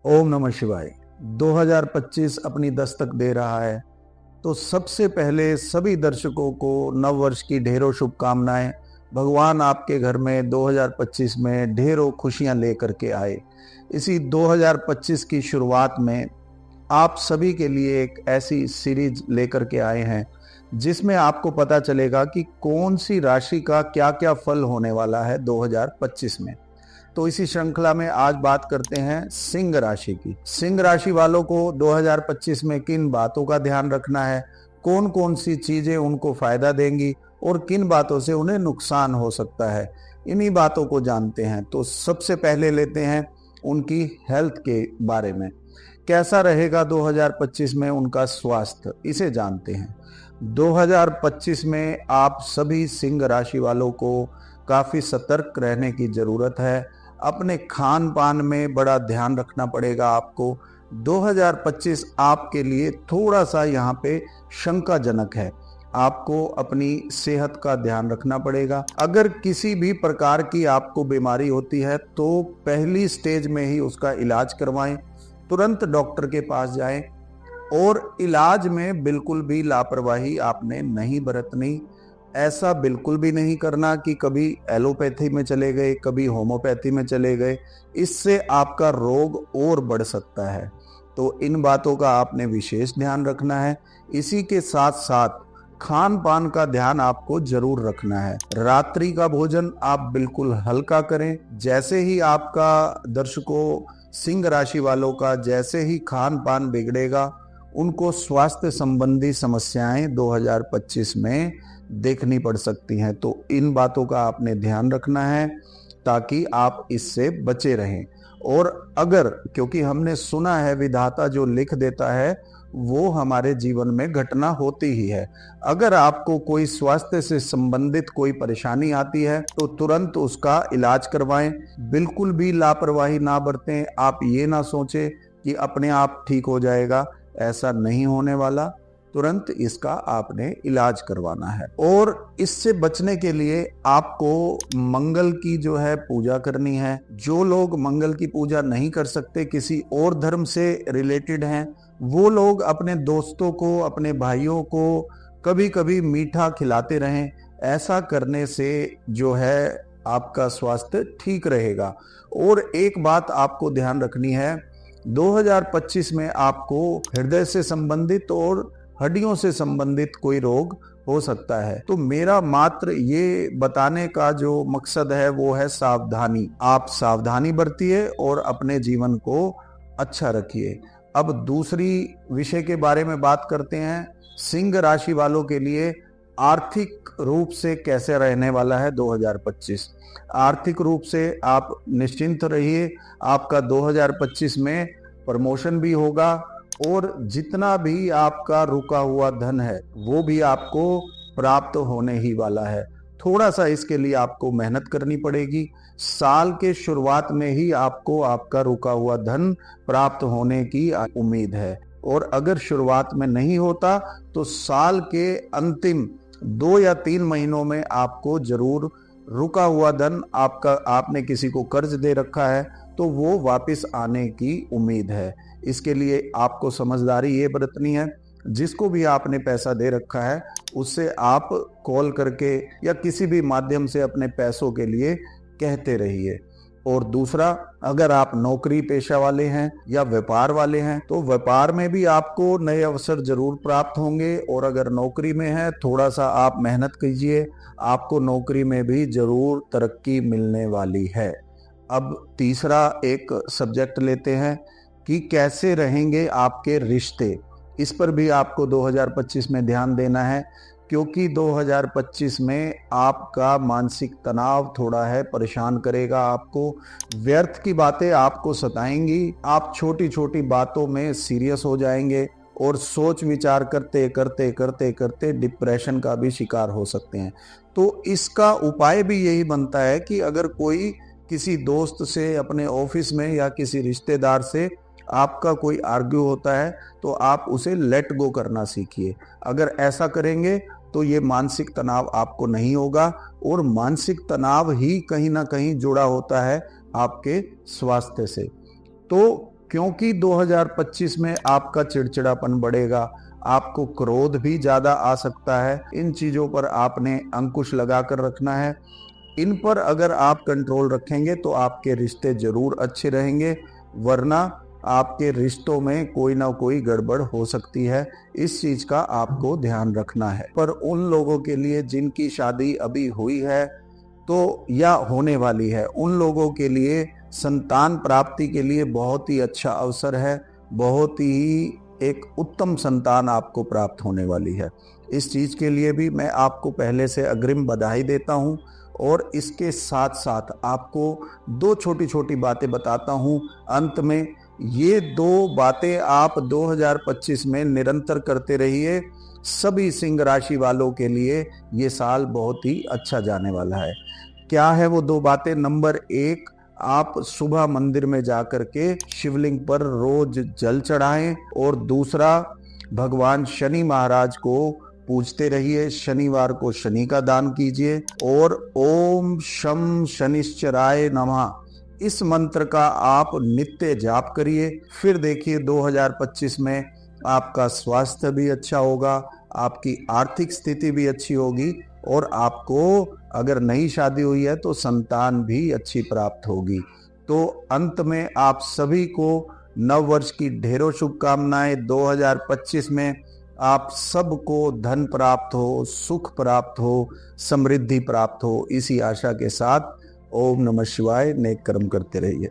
ओम नमः शिवाय। 2025 अपनी दस्तक दे रहा है, तो सबसे पहले सभी दर्शकों को नव वर्ष की ढेरों शुभकामनाएं। भगवान आपके घर में 2025 में ढेरों खुशियां लेकर के आए। इसी 2025 की शुरुआत में आप सभी के लिए एक ऐसी सीरीज लेकर के आए हैं जिसमें आपको पता चलेगा कि कौन सी राशि का क्या क्या फल होने वाला है 2025 में। तो इसी श्रृंखला में आज बात करते हैं सिंह राशि की। सिंह राशि वालों को 2025 में किन बातों का ध्यान रखना है, कौन कौन सी चीजें उनको फायदा देंगी और किन बातों से उन्हें नुकसान हो सकता है, इन्हीं बातों को जानते हैं। तो सबसे पहले लेते हैं उनकी हेल्थ के बारे में। कैसा रहेगा 2025 में उनका स्वास्थ्य, इसे जानते हैं। 2025 में आप सभी सिंह राशि वालों को काफी सतर्क रहने की जरूरत है। अपने खान पान में बड़ा ध्यान रखना पड़ेगा आपको। 2025 आपके लिए थोड़ा सा यहाँ पे शंकाजनक है। आपको अपनी सेहत का ध्यान रखना पड़ेगा। अगर किसी भी प्रकार की आपको बीमारी होती है तो पहली स्टेज में ही उसका इलाज करवाएं, तुरंत डॉक्टर के पास जाएं और इलाज में बिल्कुल भी लापरवाही आपने नहीं बरतनी। ऐसा बिल्कुल भी नहीं करना कि कभी एलोपैथी में चले गए, कभी होम्योपैथी में चले गए, इससे आपका रोग और बढ़ सकता है। तो इन बातों का आपने विशेष ध्यान रखना है। इसी के साथ साथ खान पान का ध्यान आपको जरूर रखना है। रात्रि का भोजन आप बिल्कुल हल्का करें। जैसे ही आपका दर्शकों सिंह राशि वालों का जैसे ही खान पान बिगड़ेगा, उनको स्वास्थ्य संबंधी समस्याएं 2025 में देखनी पड़ सकती हैं। तो इन बातों का आपने ध्यान रखना है ताकि आप इससे बचे रहें। और अगर, क्योंकि हमने सुना है विधाता जो लिख देता है वो हमारे जीवन में घटना होती ही है। अगर आपको कोई स्वास्थ्य से संबंधित कोई परेशानी आती है तो तुरंत उसका इलाज करवाएं। बिल्कुल भी लापरवाही ना बरतें। आप ये ना सोचें कि अपने आप ठीक हो जाएगा, ऐसा नहीं होने वाला। तुरंत इसका आपने इलाज करवाना है। और इससे बचने के लिए आपको मंगल की जो है पूजा करनी है। जो लोग मंगल की पूजा नहीं कर सकते, किसी और धर्म से रिलेटेड हैं, वो लोग अपने दोस्तों को, अपने भाइयों को कभी कभी मीठा खिलाते रहें। ऐसा करने से जो है आपका स्वास्थ्य ठीक रहेगा। और एक बात आपको ध्यान रखनी है, 2025 में आपको हृदय से संबंधित और हड्डियों से संबंधित कोई रोग हो सकता है। तो मेरा मात्र ये बताने का जो मकसद है वो है सावधानी। आप सावधानी बरतिए और अपने जीवन को अच्छा रखिए। अब दूसरी विषय के बारे में बात करते हैं। सिंह राशि वालों के लिए आर्थिक रूप से कैसे रहने वाला है 2025। आर्थिक रूप से आप निश्चिंत रहिए। आपका 2025 में प्रमोशन भी होगा और जितना भी आपका रुका हुआ धन है वो भी आपको प्राप्त होने ही वाला है। थोड़ा सा इसके लिए आपको मेहनत करनी पड़ेगी। साल के शुरुआत में ही आपको आपका रुका हुआ धन प्राप्त होने की उम्मीद है। और अगर शुरुआत में नहीं होता तो साल के अंतिम 2 या 3 महीनों में आपको जरूर रुका हुआ धन, आपने किसी को कर्ज दे रखा है तो वो वापस आने की उम्मीद है। इसके लिए आपको समझदारी ये बरतनी है, जिसको भी आपने पैसा दे रखा है उससे आप कॉल करके या किसी भी माध्यम से अपने पैसों के लिए कहते रहिए। और दूसरा, अगर आप नौकरी पेशा वाले हैं या व्यापार वाले हैं तो व्यापार में भी आपको नए अवसर जरूर प्राप्त होंगे। और अगर नौकरी में है, थोड़ा सा आप मेहनत कीजिए, आपको नौकरी में भी जरूर तरक्की मिलने वाली है। अब तीसरा एक सब्जेक्ट लेते हैं कि कैसे रहेंगे आपके रिश्ते। इस पर भी आपको 2025 में ध्यान देना है, क्योंकि 2025 में आपका मानसिक तनाव थोड़ा है परेशान करेगा आपको। व्यर्थ की बातें आपको सताएंगी। आप छोटी छोटी बातों में सीरियस हो जाएंगे और सोच विचार करते करते करते करते डिप्रेशन का भी शिकार हो सकते हैं। तो इसका उपाय भी यही बनता है कि अगर कोई किसी दोस्त से, अपने ऑफिस में या किसी रिश्तेदार से आपका कोई आर्ग्यू होता है तो आप उसे लेट गो करना सीखिए। अगर ऐसा करेंगे तो ये मानसिक तनाव आपको नहीं होगा। और मानसिक तनाव ही कहीं ना कहीं जुड़ा होता है आपके स्वास्थ्य से। तो क्योंकि 2025 में आपका चिड़चिड़ापन बढ़ेगा, आपको क्रोध भी ज्यादा आ सकता है। इन चीजों पर आपने अंकुश लगाकर रखना है। इन पर अगर आप कंट्रोल रखेंगे तो आपके रिश्ते जरूर अच्छे रहेंगे, वरना आपके रिश्तों में कोई ना कोई गड़बड़ हो सकती है। इस चीज का आपको ध्यान रखना है। पर उन लोगों के लिए जिनकी शादी अभी हुई है तो या होने वाली है, उन लोगों के लिए संतान प्राप्ति के लिए बहुत ही अच्छा अवसर है। बहुत ही एक उत्तम संतान आपको प्राप्त होने वाली है। इस चीज के लिए भी मैं आपको पहले से अग्रिम बधाई देता हूं। और इसके साथ साथ आपको दो छोटी छोटी बातें बताता हूं अंत में। ये दो बातें आप 2025 में निरंतर करते रहिए। सभी सिंह राशि वालों के लिए ये साल बहुत ही अच्छा जाने वाला है। क्या है वो दो बातें? नंबर 1, आप सुबह मंदिर में जाकर के शिवलिंग पर रोज जल चढ़ाएं। और दूसरा, भगवान शनि महाराज को पूजते रहिए। शनिवार को शनि का दान कीजिए। और ओम शम शनिश्चराय नमः इस मंत्र का आप नित्य जाप करिए। फिर देखिए 2025 में आपका स्वास्थ्य भी अच्छा होगा, आपकी आर्थिक स्थिति भी अच्छी होगी, और आपको अगर नई शादी हुई है तो संतान भी अच्छी प्राप्त होगी। तो अंत में आप सभी को नव वर्ष की ढेरों शुभकामनाएं। 2025 में आप सबको धन प्राप्त हो, सुख प्राप्त हो, समृद्धि प्राप्त हो, इसी आशा के साथ ओम नमः शिवाय। नेक कर्म करते रहिए।